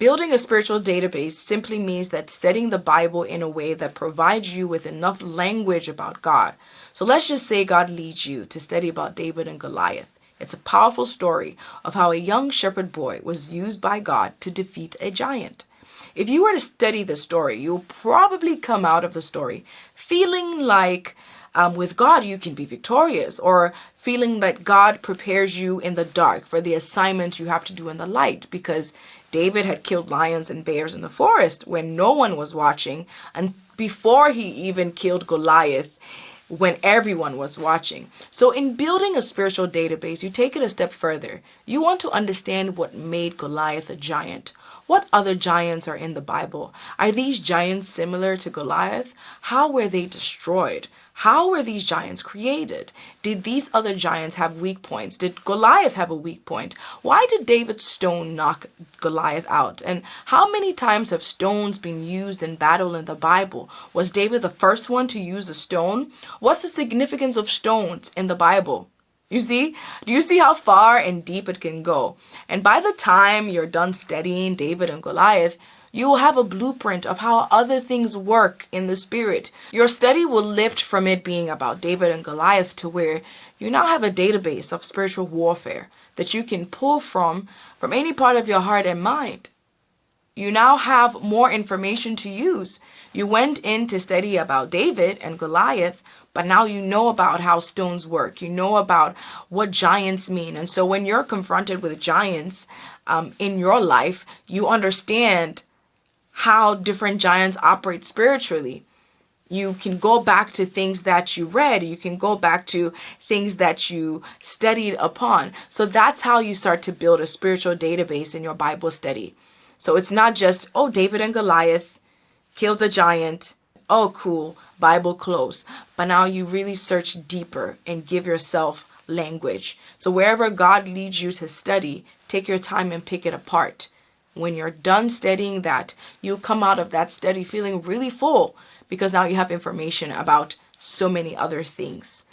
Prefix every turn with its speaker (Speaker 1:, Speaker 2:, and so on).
Speaker 1: Building a spiritual database simply means that studying the Bible in a way that provides you with enough language about God. So let's just say God leads you to study about David and Goliath. It's a powerful story of how a young shepherd boy was used by God to defeat a giant. If you were to study the story, you'll probably come out of the story feeling like with God you can be victorious, or feeling that God prepares you in the dark for the assignment you have to do in the light, because David had killed lions and bears in the forest when no one was watching, and before he even killed Goliath, when everyone was watching. So in building a spiritual database, you take it a step further. You want to understand what made Goliath a giant. What other giants are in the Bible? Are these giants similar to Goliath? How were they destroyed? How were these giants created? Did these other giants have weak points? Did Goliath have a weak point? Why did David's stone knock Goliath out? And how many times have stones been used in battle in the Bible? Was David the first one to use a stone? What's the significance of stones in the Bible? You see? Do you see how far and deep it can go? And by the time you're done studying David and Goliath, you will have a blueprint of how other things work in the spirit. Your study will lift from it being about David and Goliath to where you now have a database of spiritual warfare that you can pull from any part of your heart and mind. You now have more information to use. You went in to study about David and Goliath, but now you know about how stones work. You know about what giants mean. And so when you're confronted with giants in your life, you understand how different giants operate spiritually. You can go back to things that you read. You can go back to things that you studied upon. So that's how you start to build a spiritual database in your Bible study. So it's not just, oh, David and Goliath killed the giant. Oh, cool, Bible close. But now you really search deeper and give yourself language. So wherever God leads you to study, take your time and pick it apart. When you're done studying that, you come out of that study feeling really full, because now you have information about so many other things.